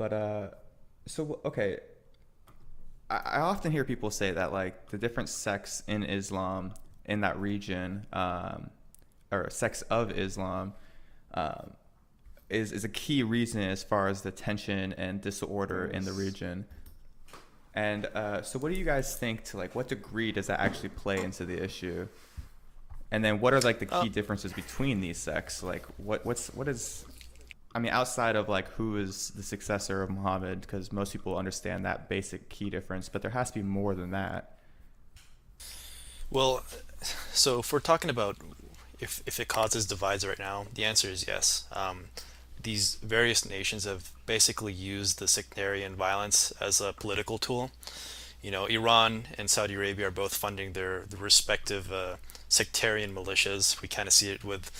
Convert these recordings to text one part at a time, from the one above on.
But so okay, I often hear people say that like the different sects in Islam in that region, or sects of Islam, um, is a key reason as far as the tension and disorder in the Yes. region. And so, what do you guys think? To like, what degree does that actually play into the issue? And then, what are like the Uh, key differences between these sects? Like, what is? I mean, outside of like who is the successor of Muhammad, because most people understand that basic key difference, but there has to be more than that. well, so if we're talking about if it causes divides right now, the answer is yes. These various nations have basically used the sectarian violence as a political tool. You know, Iran and Saudi Arabia are both funding their respective sectarian militias. We kind of see it with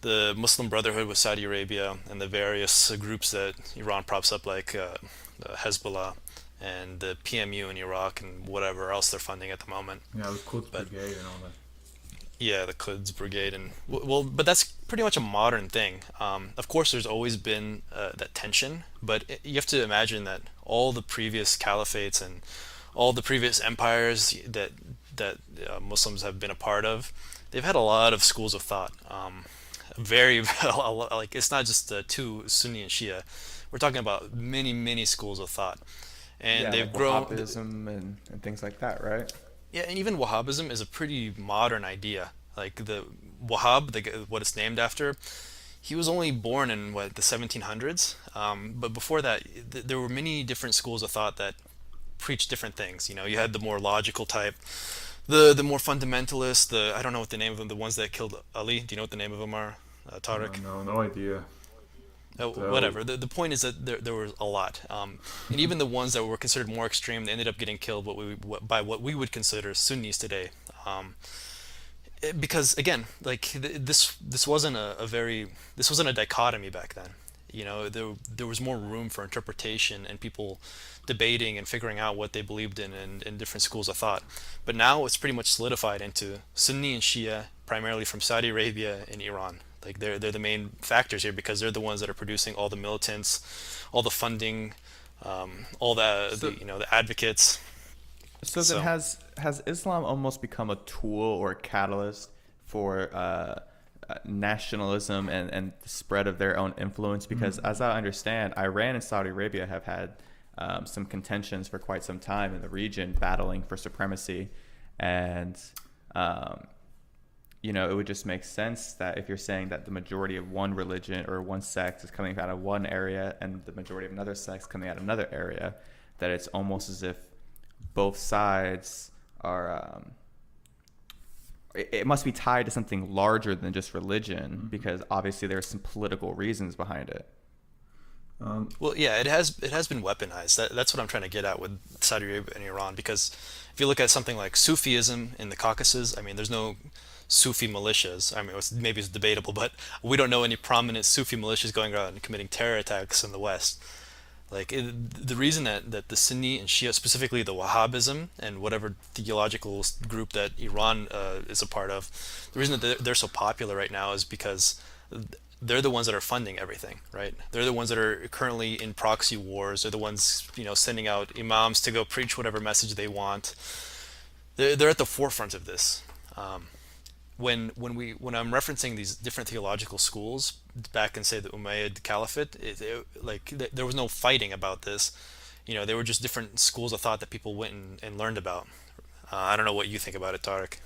the Muslim Brotherhood with Saudi Arabia and the various groups that Iran props up, like Hezbollah and the PMU in Iraq and whatever else they're funding at the moment. Yeah, the Quds But Brigade and all that. yeah, the Quds Brigade, and well, but that's pretty much a modern thing. Of course, there's always been that tension, but you have to imagine that all the previous caliphates and all the previous empires that Muslims have been a part of, they've had a lot of schools of thought. Very like it's not just two Sunni and Shia. We're talking about many schools of thought, and Yeah, they've like grown. Wahhabism and things like that, right? Yeah, and even Wahhabism is a pretty modern idea. Like the Wahhab, what it's named after, he was only born in what the 1700s. But before that, there were many different schools of thought that preached different things. You know, you had the more logical type, the more fundamentalist. The I don't know what the name of them. The ones that killed Ali. Do you know what the name of them are, Tariq? No, no idea. So, Whatever. The point is that there was a lot, and even the ones that were considered more extreme, they ended up getting killed by what we would consider Sunnis today. Um, because again, like this wasn't a very this wasn't a dichotomy back then. You know, there was more room for interpretation and people debating and figuring out what they believed in different schools of thought. But now it's pretty much solidified into Sunni and Shia, primarily from Saudi Arabia and Iran. Like they're the main factors here because they're the ones that are producing all the militants, all the funding, all So, the advocates. so then So has Islam almost become a tool or a catalyst for nationalism and the spread of their own influence? Because as I understand, Iran and Saudi Arabia have had some contentions for quite some time in the region, battling for supremacy, and um, it would just make sense that if you're saying that the majority of one religion or one sect is coming out of one area and the majority of another sect is coming out of another area, that it's almost as if both sides are it must be tied to something larger than just religion, because obviously there's some political reasons behind it. um, well, yeah, it has been weaponized. That's what I'm trying to get at with Saudi Arabia and Iran. Because if you look at something like Sufism in the Caucasus, I mean, there's no Sufi militias. I mean, maybe it's debatable, but we don't know any prominent Sufi militias going around and committing terror attacks in the West. Like the reason that the Sunni and Shia, specifically the Wahhabism and whatever theological group that Iran is a part of, the reason that they're so popular right now is because they're the ones that are funding everything, right? They're the ones that are currently in proxy wars. They're the ones, sending out imams to go preach whatever message they want. They're at the forefront of this. Um, when I'm referencing these different theological schools back in, say, the Umayyad Caliphate, there was no fighting about this. They were just different schools of thought that people went and learned about. I don't know what you think about it, Tariq.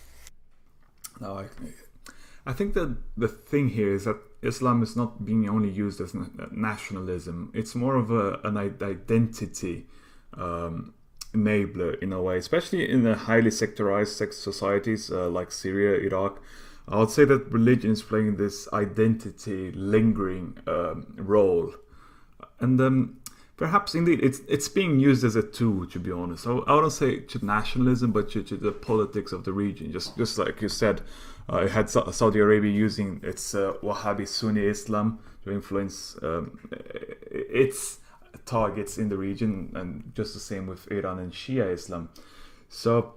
no, I think that the thing here is that Islam is not being only used as nationalism. It's more of an identity enabler in a way, especially in the highly sectorized societies like Syria, Iraq. I would say that religion is playing this identity lingering role, and perhaps indeed it's being used as a tool. To be honest, I wouldn't say to nationalism, but to the politics of the region. Just like you said, it had Saudi Arabia using its Wahhabi Sunni Islam to influence its targets in the region, and just the same with Iran and Shia Islam. So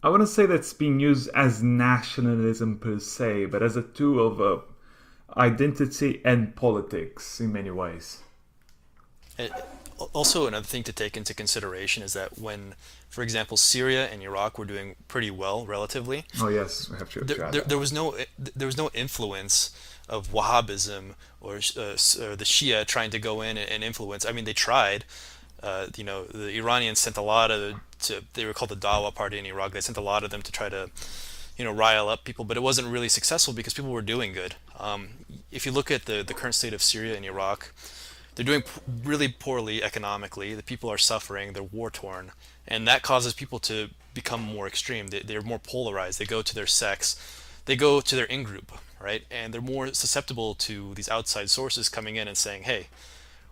I wouldn't say that's being used as nationalism per se, but as a tool of identity and politics in many ways. Eh, Also, another thing to take into consideration is that when, for example, Syria and Iraq were doing pretty well relatively, Oh yes, we have to add there that. was no influence of Wahhabism or the Shia trying to go in and influence. I mean, they tried. The Iranians sent a lot of they were called the Dawa Party in Iraq. They sent a lot of them to try to rile up people, but it wasn't really successful because people were doing good. If you look at the current state of Syria and Iraq, they're doing really poorly economically. The people are suffering. They're war torn, and that causes people to become more extreme. They're more polarized. They go to their sects, they go to their in group, right? And they're more susceptible to these outside sources coming in and saying, "Hey,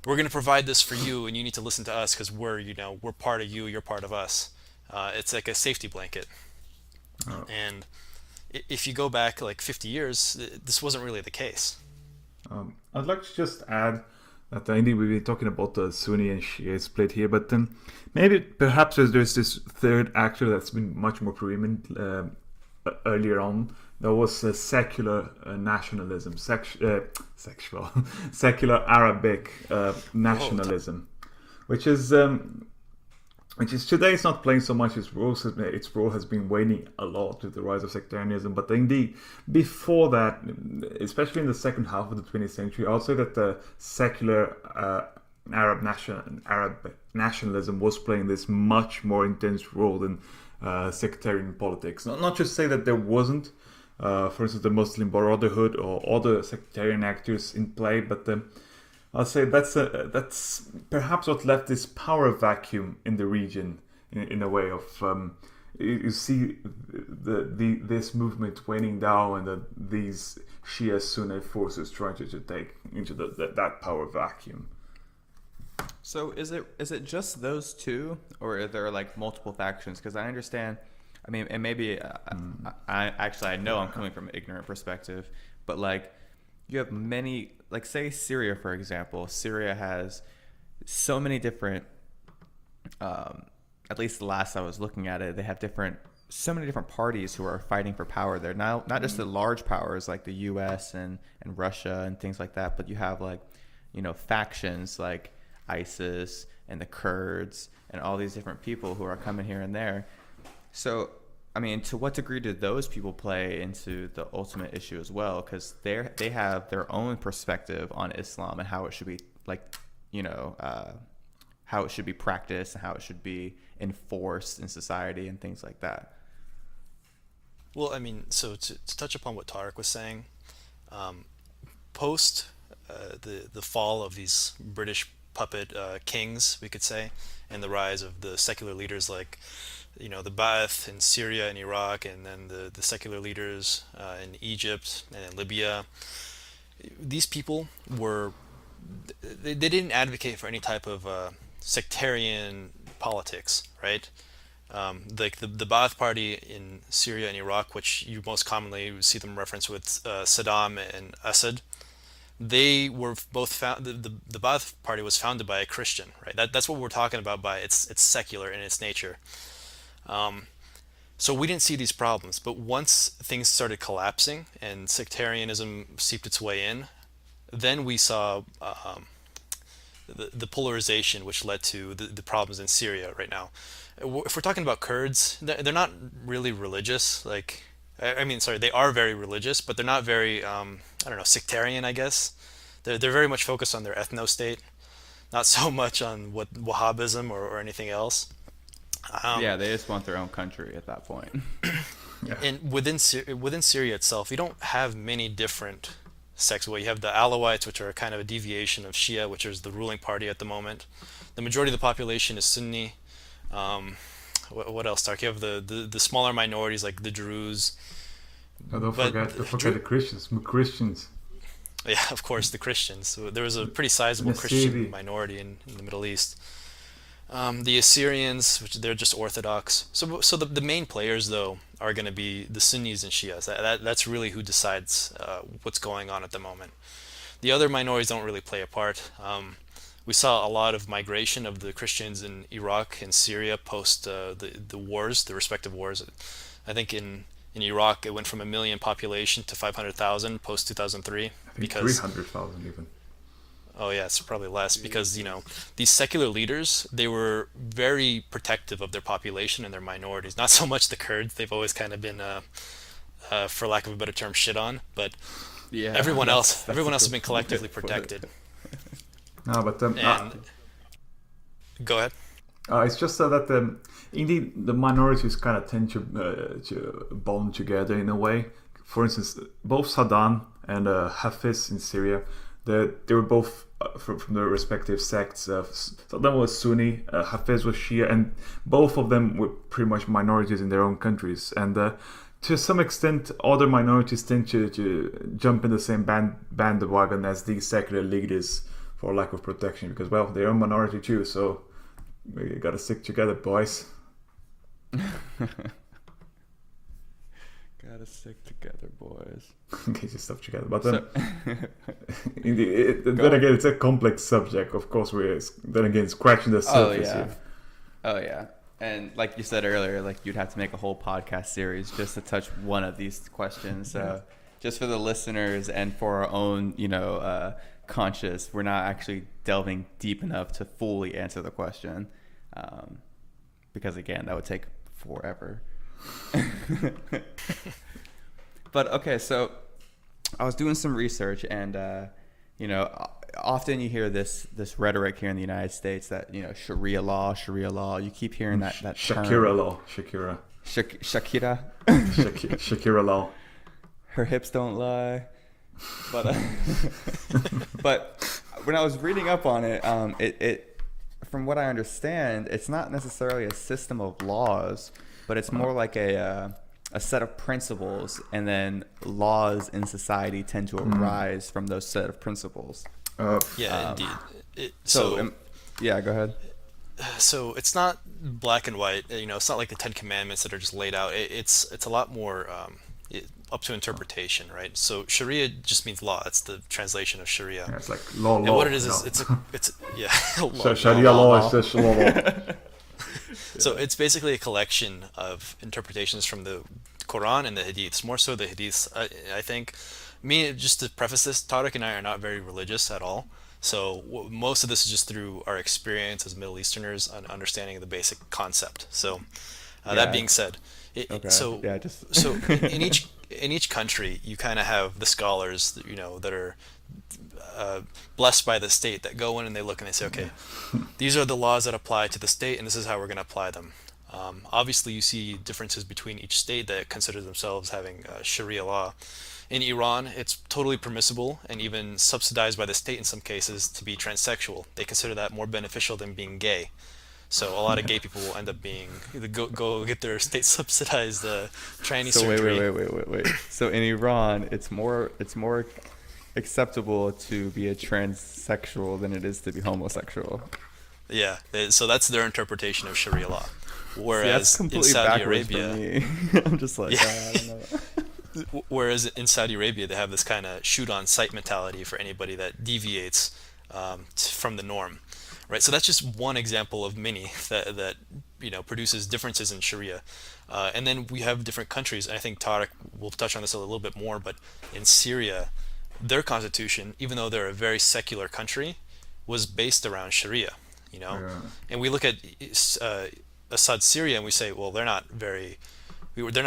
we're going to provide this for you, and you need to listen to us because we're part of you. You're part of us." It's like a safety blanket. Oh. And if you go back like 50 years, this wasn't really the case. I'd like to just add that indeed we've been talking about the Sunni and Shia split here, but maybe perhaps there's this third actor that's been much more preeminent earlier on. There was secular nationalism, sexual, secular Arabic nationalism, which is today it's not playing so much its role. Its role has been waning a lot with the rise of sectarianism. But indeed, before that, especially in the second half of the 20th century, I'll say that the secular Arab nationalism was playing this much more intense role than sectarian politics. Not just say that there wasn't, for instance, the Muslim Brotherhood or other sectarian actors in play, but I'll say that's perhaps what left this power vacuum in the region in a way of you see this movement waning down and these Shia Sunni forces trying to take into that power vacuum. So is it just those two, or are there like multiple factions? Because I understand, I mean, and maybe I know I'm coming from an ignorant perspective, but like you have many, like say Syria for example. Syria has so many different, at least the last I was looking at it, they have so many different parties who are fighting for power there. Now, not just the large powers like the U.S. and Russia and things like that, but you have like, factions like ISIS and the Kurds and all these different people who are coming here and there. So, I mean, to what degree do those people play into the ultimate issue as well? Because they have their own perspective on Islam and how it should be how it should be practiced and how it should be enforced in society and things like that. Well, I mean, so to touch upon what Tarek was saying, post the fall of these British puppet kings, we could say, and the rise of the secular leaders like, the Ba'ath in Syria and Iraq, and then the secular leaders in Egypt and in Libya. These people they didn't advocate for any type of sectarian politics, right? Like the Ba'ath Party in Syria and Iraq, which you most commonly see them reference with Saddam and Assad. They were both the Ba'ath Party was founded by a Christian, right? That's what we're talking about by it's secular in its nature. So we didn't see these problems, but once things started collapsing and sectarianism seeped its way in, then we saw the polarization, which led to the problems in Syria right now. If we're talking about Kurds, they're not really religious. Like, I mean, sorry, they are very religious, but they're not very, I don't know, sectarian, I guess. They're very much focused on their ethno-state, not so much on what Wahhabism or anything else. Yeah, they just want their own country at that point. Yeah. And within Syria itself, you don't have many different sects. Well, you have the Alawites, which are kind of a deviation of Shia, which is the ruling party at the moment. The majority of the population is Sunni. What else, Tark? You have the smaller minorities like the Druze. Oh, don't forget the Christians. Yeah, of course, the Christians. So there was a pretty sizable Christian minority in the Middle East. The Assyrians, which they're just Orthodox. So the main players though are going to be the Sunnis and Shias. That's really who decides what's going on at the moment. The other minorities don't really play a part. We saw a lot of migration of the Christians in Iraq and Syria post the wars, the respective wars. I think in Iraq it went from 1 million population to 500,000 post 2003. I think 300,000 even. Oh yeah, it's probably less because these secular leaders, they were very protective of their population and their minorities. Not so much the Kurds; they've always kind of been, for lack of a better term, shit on. But Yeah, everyone else, that's everyone a else has good been way to collectively put protected. it. No, but And go ahead. it's just so that indeed the minorities kind of tend to bond together in a way. For instance, both Saddam and Hafiz in Syria, they were both from their respective sects. Saddam was Sunni, Hafiz was Shia, and both of them were pretty much minorities in their own countries. And to some extent, other minorities tend to jump in the same bandwagon as these secular leaders for lack of protection, because, well, they're a minority too, so we gotta stick together, boys. Gotta stick together, boys. Okay, just stuff together. But So, indeed, Go then on. again, it's a complex subject. Of course, we're then again scratching the oh surface yeah, here. oh yeah. And like you said earlier, like you'd have to make a whole podcast series just to touch one of these questions. So just for the listeners and for our own, conscious, we're not actually delving deep enough to fully answer the question, because again, that would take forever. But okay, so I was doing some research, and often you hear this rhetoric here in the United States that Sharia law. You keep hearing that term. Shakira law, Shakira, Shakira. Shakira law. Her hips don't lie. But but when I was reading up on it, it from what I understand, it's not necessarily a system of laws, but it's more like a set of principles, and then laws in society tend to arise from those set of principles. Yeah, indeed. Yeah, go ahead. So it's not black and white. It's not like the Ten Commandments that are just laid out. It's a lot more up to interpretation, right? So Sharia just means law. It's the translation of Sharia. Yeah, it's like law. And what it is no. it's yeah. law, Sharia law. law is just law. So it's basically a collection of interpretations from the Quran and the Hadiths. More so the Hadiths, I think. Just to preface this, Tariq and I are not very religious at all. So most of this is just through our experience as Middle Easterners and understanding of the basic concept. So that being said, Okay. so Yeah, just so in each country, you kind of have the scholars, that are blessed by the state, that go in and they look and they say, okay, these are the laws that apply to the state, and this is how we're going to apply them. Obviously, you see differences between each state that consider themselves having Sharia law. In Iran, it's totally permissible and even subsidized by the state in some cases to be transsexual. They consider that more beneficial than being gay. So a lot of gay people will end up being go get their state subsidized tranny So surgery. wait. So in Iran, it's more acceptable to be a transsexual than it is to be homosexual. Yeah, so that's their interpretation of Sharia law. See, that's Whereas in completely Saudi backwards Arabia, for me. I'm just like, Yeah. I don't know. whereas in Saudi Arabia, they have this kind of shoot on sight mentality for anybody that deviates from the norm, right? So that's just one example of many that produces differences in Sharia, and then we have different countries. And I think Tariq will touch on this a little bit more, but in Syria, their constitution, even though they're a very secular country, was based around Sharia, Yeah. and we look at Assad Syria and we say, well, they're not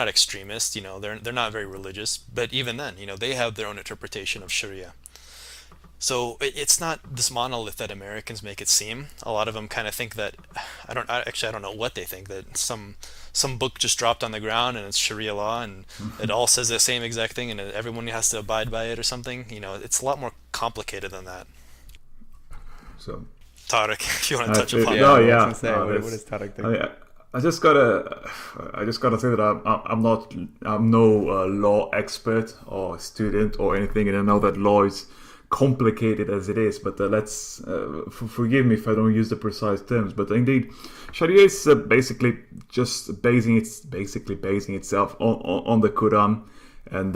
extremists, they're not very religious, but even then, they have their own interpretation of Sharia. So it's not this monolith that Americans make it seem. A lot of them kind of think that I don't know what they think, that some book just dropped on the ground and it's Sharia law and it all says the same exact thing and everyone has to abide by it or something. It's a lot more complicated than that. So Tariq, if you want to touch it- upon yeah. that. I was yeah. gonna say, No, what that's- does Tariq think? I just gotta say that I'm no law expert or student or anything, and I know that law is complicated as it is. But let's forgive me if I don't use the precise terms. But indeed, Sharia is basically just basing itself on the Quran and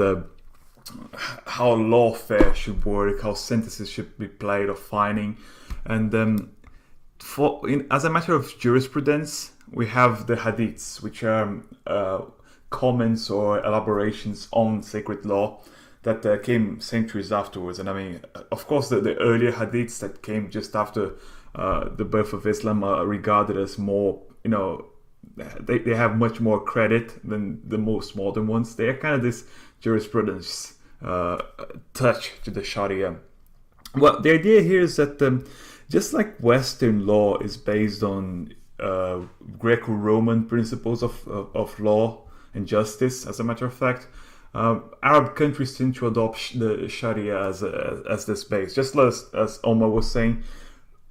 how lawfare should work, how sentences should be played or fining, and as a matter of jurisprudence, we have the hadiths, which are comments or elaborations on sacred law. that came centuries afterwards. And I mean, of course, the earlier hadiths that came just after the birth of Islam are regarded as more, they have much more credit than the most modern ones. They are kind of this jurisprudence touch to the Sharia. Well, the idea here is that just like Western law is based on Greco-Roman principles of law and justice, as a matter of fact, Arab countries tend to adopt the Sharia as this base. Just as Omar was saying,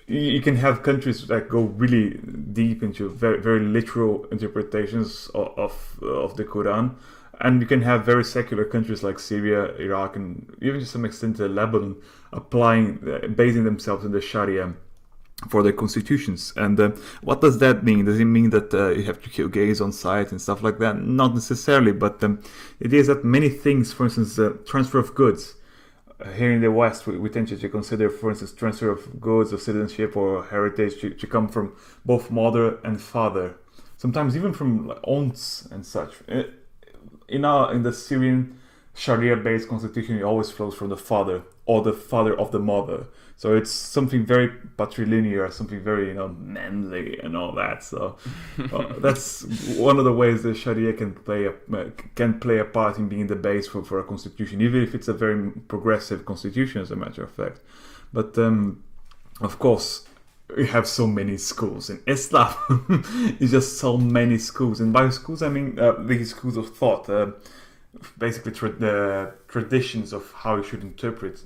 you can have countries that go really deep into very, very literal interpretations of the Quran, and you can have very secular countries like Syria, Iraq, and even to some extent Lebanon basing themselves in the Sharia for their constitutions. And what does that mean? Does it mean that you have to kill gays on sight and stuff like that? Not necessarily, but it is that many things, for instance, transfer of goods. Here in the West, we tend to consider, for instance, transfer of goods or citizenship or heritage to come from both mother and father. Sometimes even from aunts and such. In the Syrian Sharia-based constitution, it always flows from the father or the father of the mother. So it's something very patrilinear, something very manly and all that. So that's one of the ways the Sharia can play a part in being the base for a constitution, even if it's a very progressive constitution, as a matter of fact. But of course, we have so many schools in Islam. It's just so many schools, and by schools I mean these schools of thought. Basically, the traditions of how you should interpret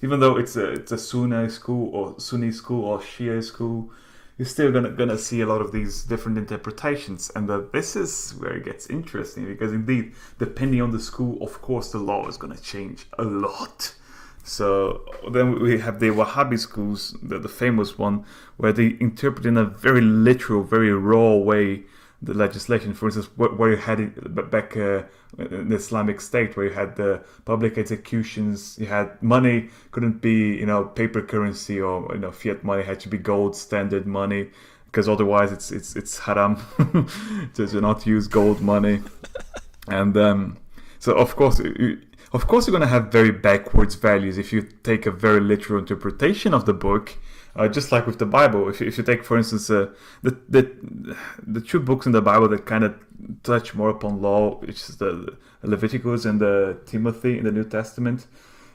even though it's a Sunni school or Shia school, you're still gonna see a lot of these different interpretations, and this is where it gets interesting, because indeed, depending on the school, of course, the law is gonna change a lot. So then we have the Wahhabi schools, the famous one, where they interpret in a very literal, very raw way the legislation. For instance, where you had it back in the Islamic State, where you had the public executions, you had money couldn't be paper currency or fiat money, had to be gold standard money, because otherwise it's haram to not use gold money. And so of course you're going to have very backwards values if you take a very literal interpretation of the book. Just like with the Bible, if you take, for instance, the two books in the Bible that kind of touch more upon law, which is the Leviticus and the Timothy in the New Testament,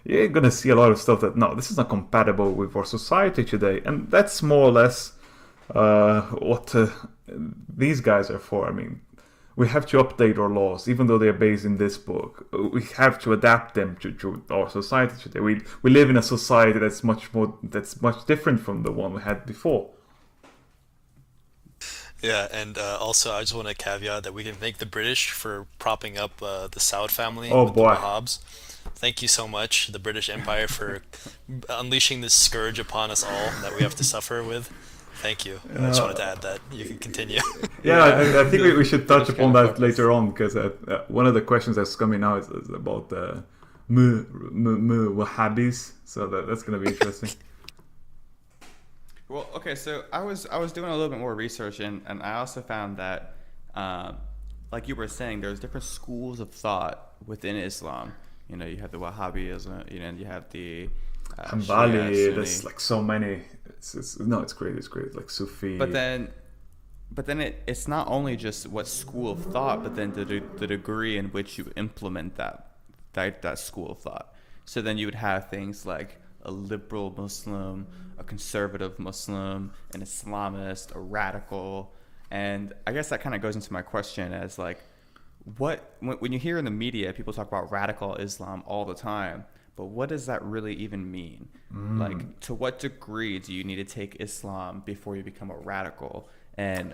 you're going to see a lot of stuff that, no, this is not compatible with our society today. And that's more or less what these guys are for. I mean, we have to update our laws, even though they're based in this book. We have to adapt them to our society today. We live in a society that's much different from the one we had before. Yeah, and also I just want to caveat that we can thank the British for propping up the Saud family with the Wahhabs. Thank you so much, the British Empire, for unleashing this scourge upon us all that we have to suffer with. Thank you. I just wanted to add that. You can continue. I think we should touch upon that later on, because one of the questions that's coming now is about Wahhabis. So that's going to be interesting. Well, okay, so I was doing a little bit more research, and I also found that, like you were saying, there's different schools of thought within Islam. You have the Wahhabism, you have the Hanbali. There's like so many. It's great. It's great. Like Sufi. But then it's not only just what school of thought, but then the degree in which you implement that school of thought. So then you would have things like a liberal Muslim, a conservative Muslim, an Islamist, a radical. And I guess that kind of goes into my question as like, when you hear in the media, people talk about radical Islam all the time, but what does that really even mean? Like, to what degree do you need to take Islam before you become a radical? And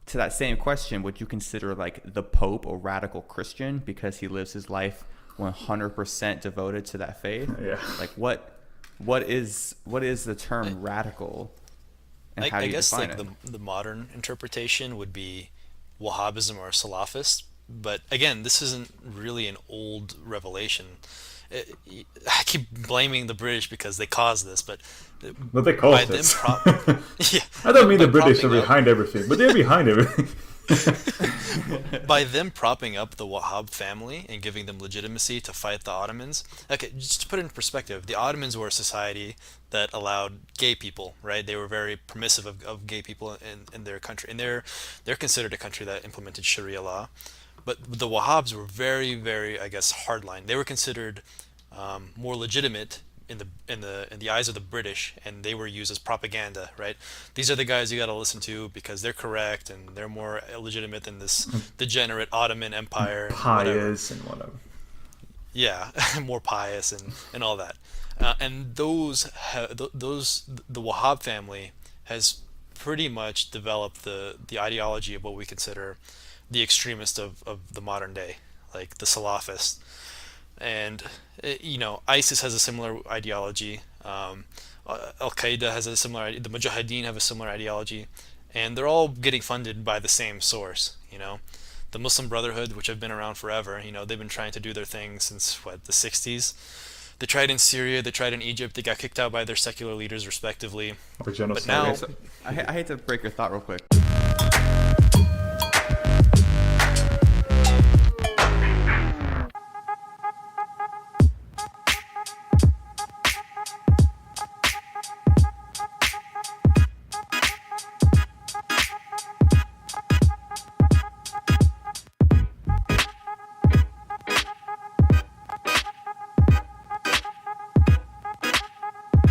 to that same question, would you consider like the Pope a radical Christian because he lives his life 100% devoted to that faith? Yeah. Like, what is the term radical? And how do you define it? The modern interpretation would be Wahhabism or Salafist. But again, this isn't really an old revelation. I keep blaming the British because they caused this, but they caused this. Yeah, I don't mean the British are behind everything, but they're behind everything. By them propping up the Wahhab family and giving them legitimacy to fight the Ottomans. Okay, just to put it in perspective, the Ottomans were a society that allowed gay people, right? They were very permissive of gay people in their country, and they're considered a country that implemented Sharia law. But the Wahhabs were very, very, I guess, hardline. They were considered more legitimate in the eyes of the British, and they were used as propaganda, right? These are the guys you got to listen to because they're correct and they're more legitimate than this degenerate Ottoman Empire and whatever. Pious and whatever. Yeah, more pious and all that. And the Wahhab family has pretty much developed the ideology of what we consider the extremist of the modern day, like the Salafist. And ISIS has a similar ideology. Al Qaeda has a similar. The Mujahideen have a similar ideology, and they're all getting funded by the same source. The Muslim Brotherhood, which have been around forever. They've been trying to do their thing since the 60s. They tried in Syria. They tried in Egypt. They got kicked out by their secular leaders, respectively. Or genocide. But now, Okay, so I hate to break your thought real quick.